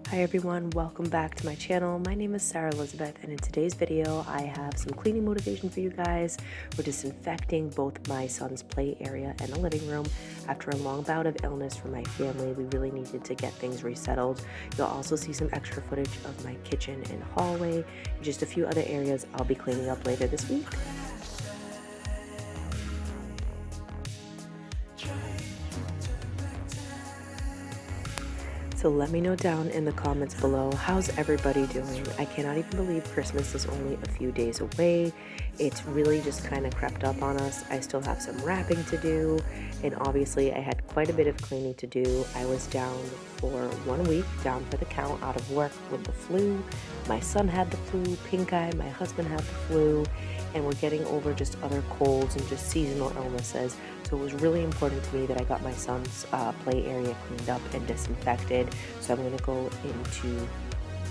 Hi everyone, welcome back to my channel. My name is Sarah Elizabeth, and in today's video I have some cleaning motivation for you guys. We're disinfecting both my son's play area and the living room. After a long bout of illness from my family, we really needed to get things resettled. You'll also see some extra footage of my kitchen and hallway, and just a few other areas I'll be cleaning up later this week. So let me know down in the comments below, how's everybody doing? I cannot even believe Christmas is only a few days away. It's really just kind of crept up on us. I still have some wrapping to do, and obviously I had quite a bit of cleaning to do. I was down for 1 week, down for the count, out of work with the flu. My son had the flu, pink eye, my husband had the flu, and we're getting over just other colds and just seasonal illnesses. So it was really important to me that I got my son's play area cleaned up and disinfected. So I'm going to go into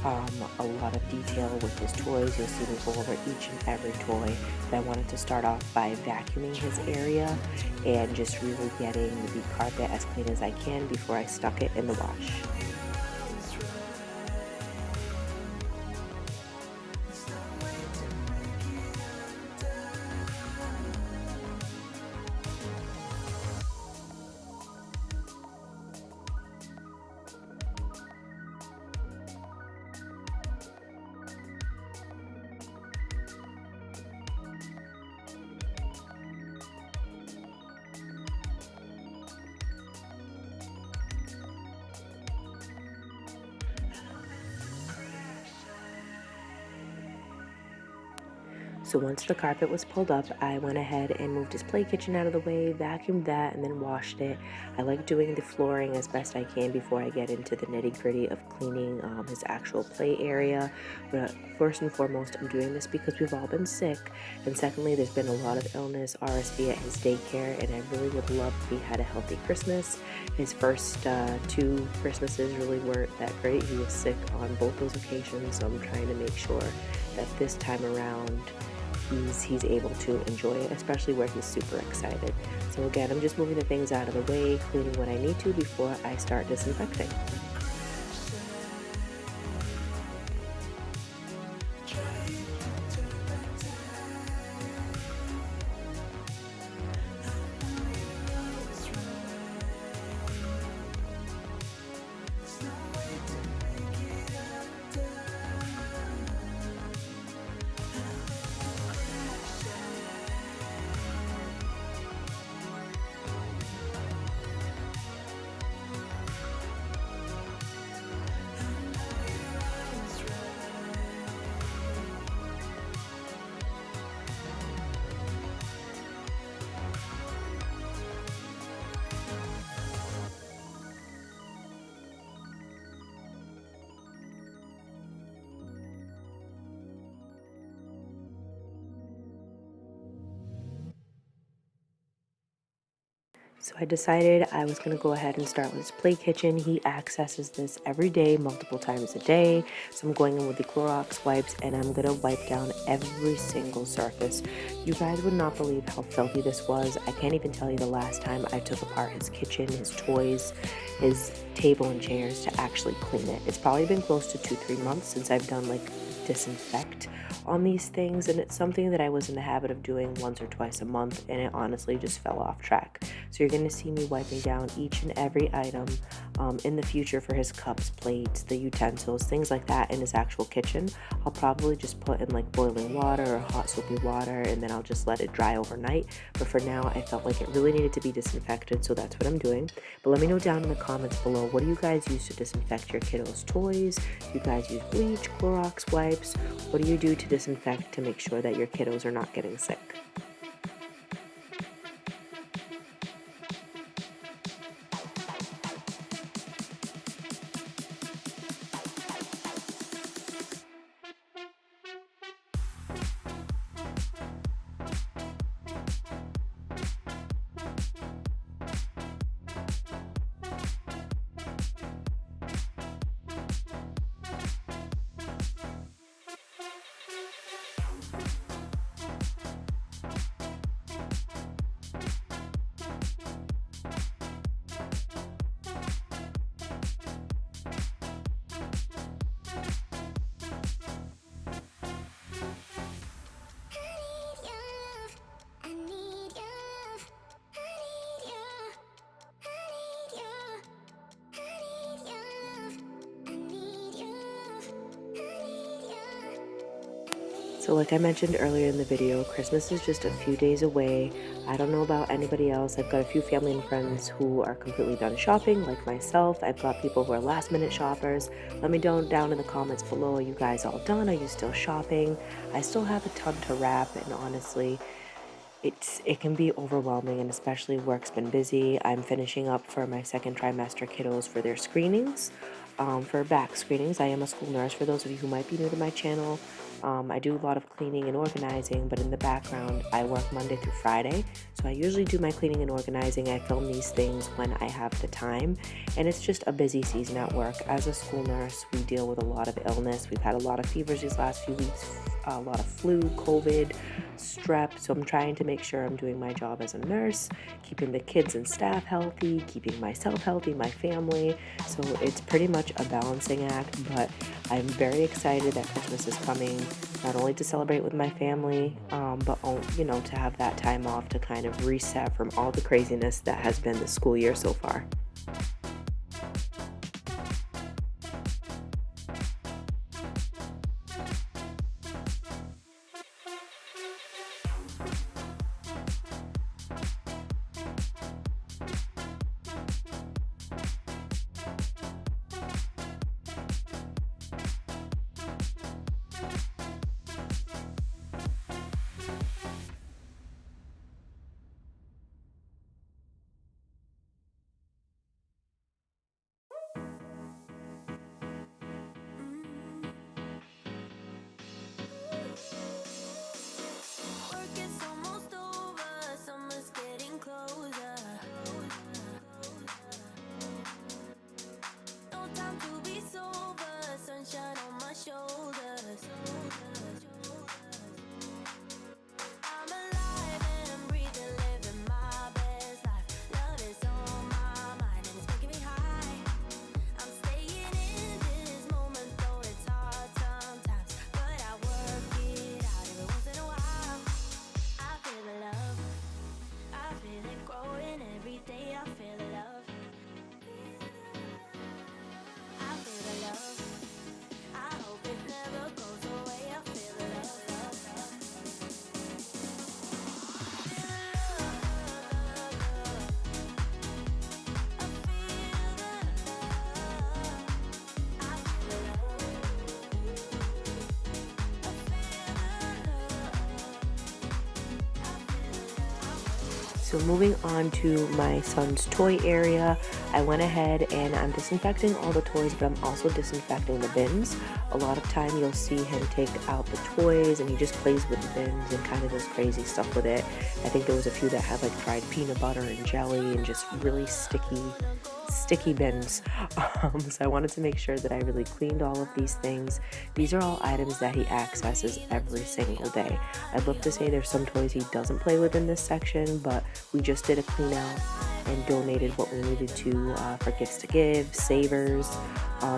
a lot of detail with his toys. You'll see me go over each and every toy. But I wanted to start off by vacuuming his area and just really getting the carpet as clean as I can before I stuck it in the wash. So once the carpet was pulled up, I went ahead and moved his play kitchen out of the way, vacuumed that, and then washed it. I like doing the flooring as best I can before I get into the nitty-gritty of cleaning his actual play area. But first and foremost, I'm doing this because we've all been sick, and secondly, there's been a lot of illness, RSV at his daycare, and I really would love if he had a healthy Christmas. His first 2 Christmases really weren't that great. He was sick on both those occasions, so I'm trying to make sure that this time around he's able to enjoy it, especially where he's super excited. So again, I'm just moving the things out of the way, cleaning what I need to before I start disinfecting. So I decided I was going to go ahead and start with his play kitchen. He accesses this every day, multiple times a day. So I'm going in with the Clorox wipes and I'm going to wipe down every single surface. You guys would not believe how filthy this was. I can't even tell you the last time I took apart his kitchen, his toys, his table and chairs to actually clean it. It's probably been close to 2-3 months since I've done like disinfect on these things, and it's something that I was in the habit of doing once or twice a month, and it honestly just fell off track. So you're going to see me wiping down each and every item in the future for his cups, plates, the utensils, things like that in his actual kitchen. I'll probably just put in like boiling water or hot soapy water, and then I'll just let it dry overnight. But for now, I felt like it really needed to be disinfected, so that's what I'm doing. But let me know down in the comments below, what do you guys use to disinfect your kiddos' toys? Do you guys use bleach, Clorox wipes? What do you do to disinfect to make sure that your kiddos are not getting sick? So like I mentioned earlier in the video, Christmas is just a few days away. I don't know about anybody else. I've got a few family and friends who are completely done shopping, like myself. I've got people who are last minute shoppers. Let me know down in the comments below, are you guys all done? Are you still shopping? I still have a ton to wrap, and honestly, it can be overwhelming, and especially work's been busy. I'm finishing up for my second trimester kiddos for their screenings, for back screenings. I am a school nurse, for those of you who might be new to my channel. I do a lot of cleaning and organizing, but in the background, I work Monday through Friday. So I usually do my cleaning and organizing. I film these things when I have the time, and it's just a busy season at work. As a school nurse, we deal with a lot of illness. We've had a lot of fevers these last few weeks, a lot of flu, COVID, strep. So I'm trying to make sure I'm doing my job as a nurse, keeping the kids and staff healthy, keeping myself healthy, my family. So it's pretty much a balancing act, but I'm very excited that Christmas is coming, not only to celebrate with my family, but to have that time off to kind of reset from all the craziness that has been the school year so far. So moving on to my son's toy area, I went ahead and I'm disinfecting all the toys, but I'm also disinfecting the bins. A lot of time you'll see him take out the toys and he just plays with the bins and kind of does crazy stuff with it. I think there was a few that had like fried peanut butter and jelly and just really sticky bins. So I wanted to make sure that I really cleaned all of these things. These are all items that he accesses every single day. I'd love to say there's some toys he doesn't play with in this section, but we just did a clean out and donated what we needed to for gifts to give, savers.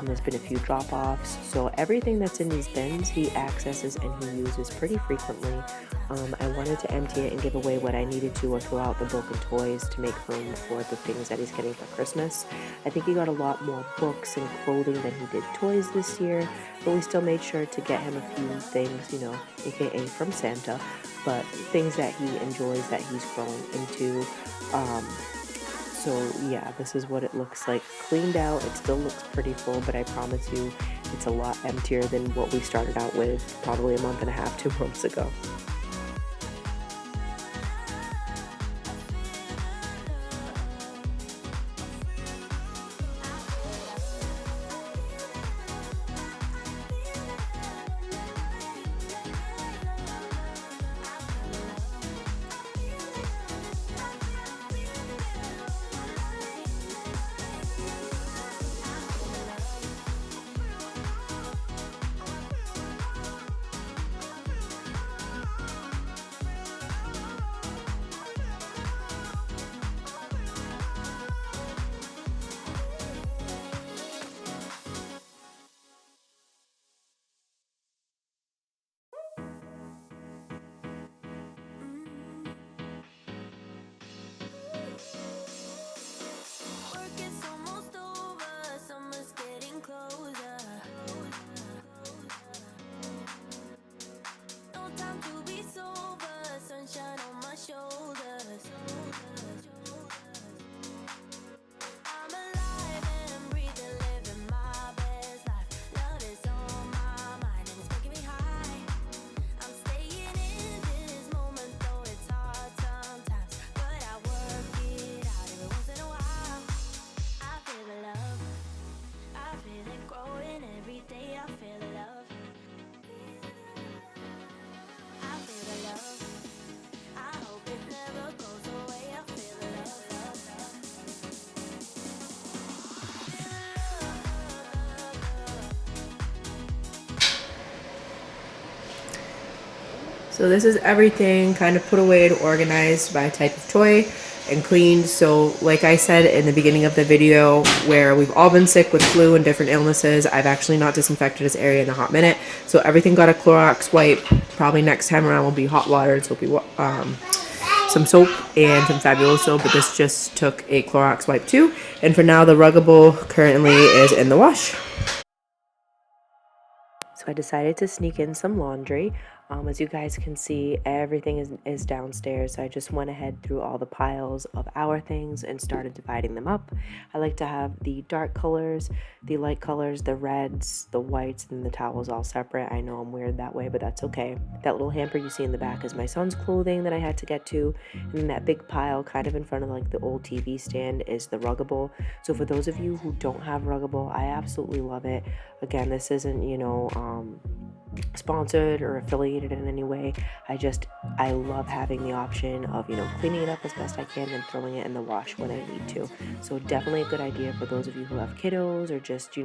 There's been a few drop-offs. So everything that's in these bins he accesses and he uses pretty frequently. I wanted to empty it and give away what I needed to or throw out the broken toys to make room for the things that he's getting for Christmas. I think he got a lot more books and clothing than he did toys this year, but we still made sure to get him a few things, aka from Santa, but things that he enjoys that he's growing into. So yeah, this is what it looks like cleaned out. It still looks pretty full, but I promise you it's a lot emptier than what we started out with probably a month and a half, 2 months ago. So this is everything kind of put away and organized by type of toy and cleaned. So like I said in the beginning of the video, where we've all been sick with flu and different illnesses, I've actually not disinfected this area in a hot minute. So everything got a Clorox wipe. Probably next time around will be hot water. So it'll be some soap and some Fabulous soap, but this just took a Clorox wipe too. And for now, the Ruggable currently is in the wash. So I decided to sneak in some laundry. As you guys can see, everything is downstairs. So I just went ahead through all the piles of our things and started dividing them up. I like to have the dark colors, the light colors, the reds, the whites, and the towels all separate. I know I'm weird that way, but that's okay. That little hamper you see in the back is my son's clothing that I had to get to. And then that big pile kind of in front of like the old TV stand is the Ruggable. So for those of you who don't have Ruggable, I absolutely love it. Again, this isn't, sponsored or affiliated in any way. I love having the option of, cleaning it up as best I can and throwing it in the wash when I need to. So definitely a good idea for those of you who have kiddos or just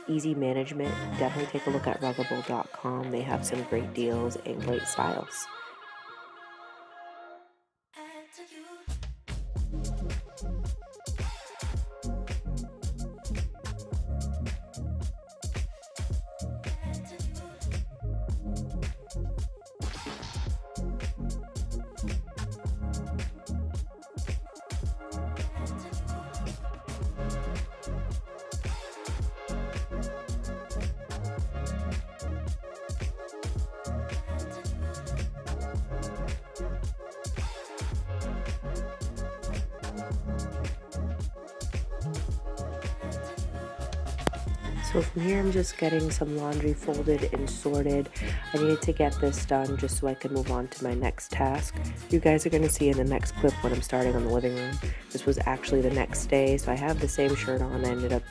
easy management. Definitely take a look at ruggable.com. They have some great deals and great styles. So from here, I'm just getting some laundry folded and sorted. I needed to get this done just so I could move on to my next task. You guys are going to see in the next clip when I'm starting on the living room. This was actually the next day, so I have the same shirt on. I ended up,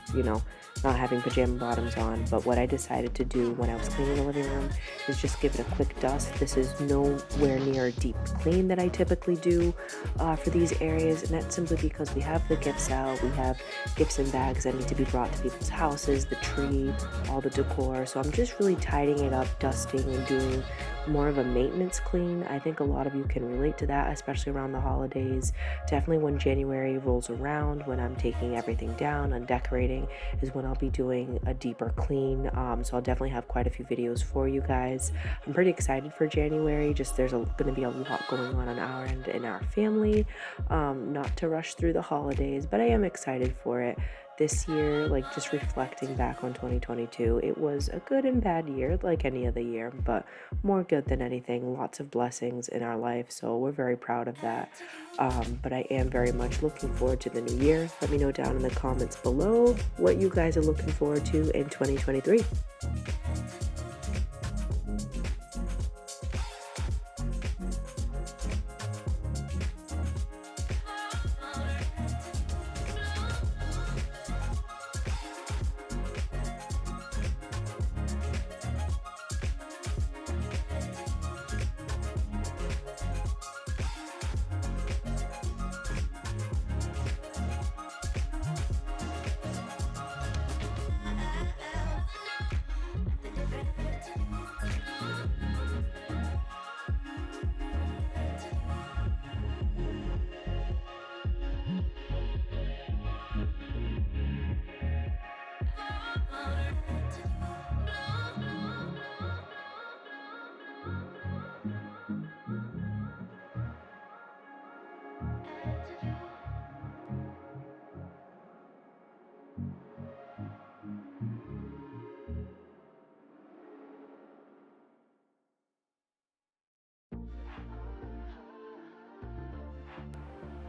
not having pajama bottoms on. But what I decided to do when I was cleaning the living room is just give it a quick dust. This is nowhere near a deep clean that I typically do for these areas, and that's simply because we have the gifts out. We have gifts and bags that need to be brought to people's houses, the tree, all the decor. So I'm just really tidying it up, dusting, and doing more of a maintenance clean. I think a lot of you can relate to that, especially around the holidays. Definitely when January rolls around, when I'm taking everything down and decorating, is when I'll be doing a deeper clean. So I'll definitely have quite a few videos for you guys. I'm pretty excited for January. Just there's going to be a lot going on our end in our family. Not to rush through the holidays, but I am excited for it. This year, like just reflecting back on 2022, it was a good and bad year like any other year, but more good than anything. Lots of blessings in our life, so we're very proud of that. But I am very much looking forward to the new year. Let me know down in the comments below what you guys are looking forward to in 2023.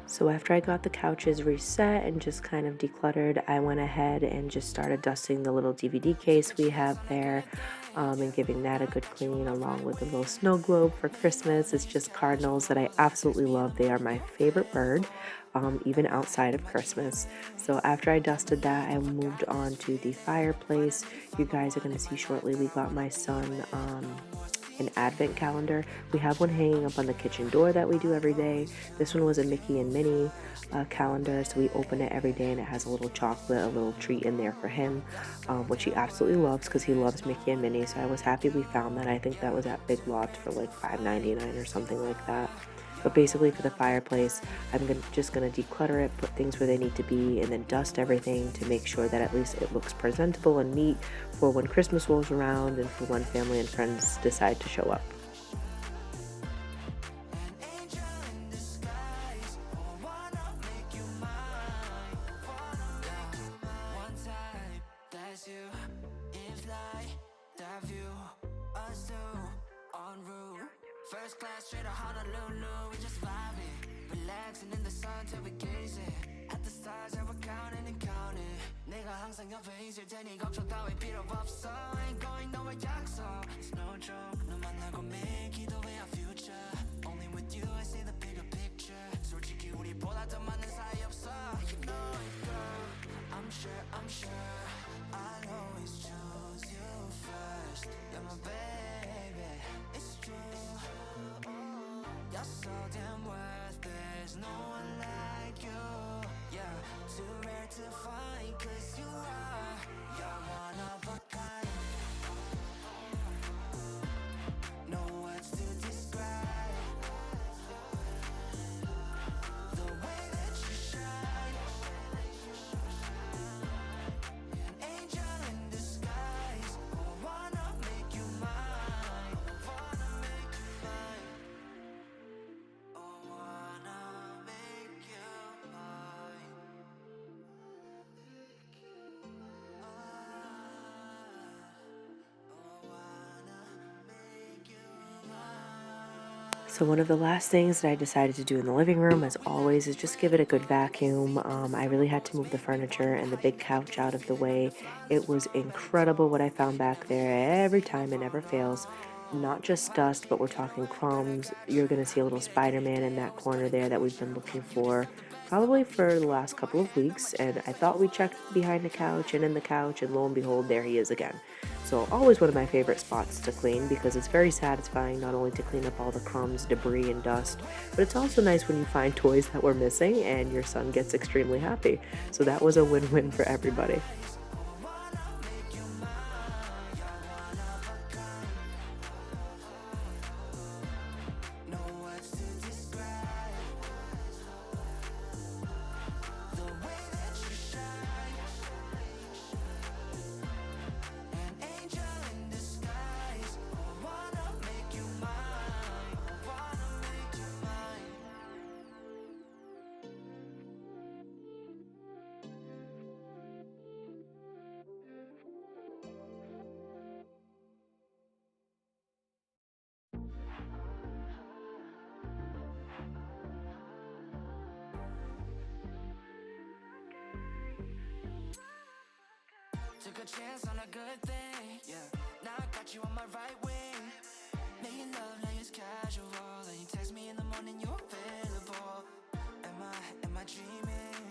So after I got the couches reset and just kind of decluttered, I went ahead and just started dusting the little DVD case we have there, and giving that a good clean, along with the little snow globe for Christmas. It's just cardinals that I absolutely love. They are my favorite bird, even outside of Christmas. So after I dusted that, I moved on to the fireplace. You guys are going to see shortly, we got my son an advent calendar. We have one hanging up on the kitchen door that we do every day. This one was a Mickey and Minnie calendar, so we open it every day and it has a little chocolate, a little treat in there for him, which he absolutely loves because he loves Mickey and Minnie. So I was happy we found that. I think that was at Big Lots for like $5.99 or something like that. But basically, for the fireplace, just gonna declutter it, put things where they need to be, and then dust everything to make sure that at least it looks presentable and neat for when Christmas rolls around and for when family and friends decide to show up. First class straight to Honolulu, we just vibing, relaxing in the sun till we gazing at the stars that we're counting and counting. 내가 항상 옆에 있을 테니 걱정 따위 필요 없어. Ain't going nowhere 약속. It's no joke. 너 만나고 매일 기도해 our future. Only with you I see the bigger picture. 솔직히 우리보다 더 많은 사이 없어. You know it, girl. I'm sure I'll always choose you first. You're my baby. It's true. You're so damn worth it. There's no one like you. Yeah, too rare to find. 'Cause you're one of a kind. No words to describe the way that you shine. An angel in disguise. I wanna make you mine. I wanna make you mine. I wanna make you mine. So one of the last things that I decided to do in the living room, as always, is just give it a good vacuum. I really had to move the furniture and the big couch out of the way. It was incredible what I found back there. Every time, it never fails. Not just dust, but we're talking crumbs. You're gonna see a little Spider-Man in that corner there that we've been looking for probably for the last couple of weeks. And I thought we checked behind the couch and in the couch, and lo and behold, there he is again. So always one of my favorite spots to clean because it's very satisfying not only to clean up all the crumbs, debris, and dust, but it's also nice when you find toys that were missing and your son gets extremely happy. So that was a win-win for everybody. No words to describe the way that you shine. An angel in disguise. I wanna make you mine. I wanna make you mine. Took a chance on a good thing, yeah. Now I got you on my right wing. Making love like it's casual. And you text me in the morning, you're available. Am I dreaming?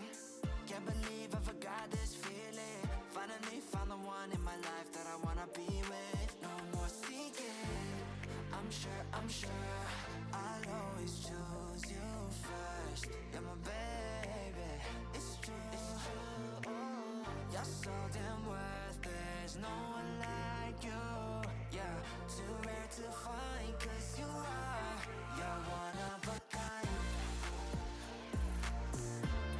Can't believe I forgot this feeling. Finally found the one in my life that I wanna be with. No more seeking. I'm sure I'll always choose you first. You're my baby. It's true. You're so damn worth it. There's no one like you. Yeah, too rare to find. 'Cause you're one of a kind.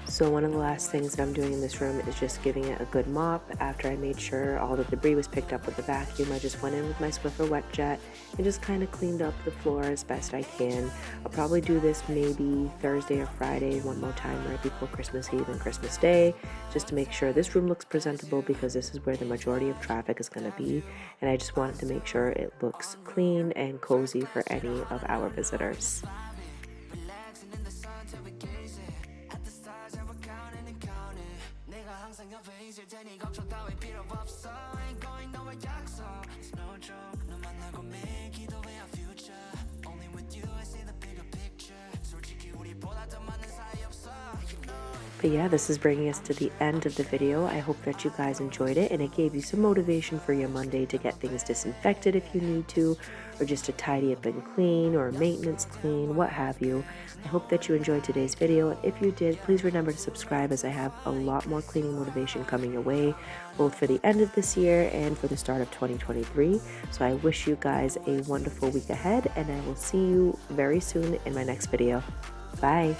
So one of the last things that I'm doing in this room is just giving it a good mop. After I made sure all the debris was picked up with the vacuum, I just went in with my Swiffer wet jet and just kind of cleaned up the floor as best I can. I'll probably do this maybe Thursday or Friday one more time right before Christmas Eve and Christmas Day, just to make sure this room looks presentable because this is where the majority of traffic is going to be. And I just wanted to make sure it looks clean and cozy for any of our visitors. Relaxing in the sun till we gazing at the stars that we're counting and counting. 내가 항상 옆에 있을 테니 걱정 따위 필요 없어. Ain't going nowhere 약속. It's no joke. 너 만나고 매일 기도해 our future. Only with you I see the bigger picture. 솔직히 우리보다 더 많은 사이 없어. But yeah, this is bringing us to the end of the video. I hope that you guys enjoyed it and it gave you some motivation for your Monday to get things disinfected if you need to, or just to tidy up and clean, or maintenance clean, what have you. I hope that you enjoyed today's video, and if you did, please remember to subscribe, as I have a lot more cleaning motivation coming your way, both for the end of this year and for the start of 2023. So I wish you guys a wonderful week ahead, and I will see you very soon in my next video. Bye.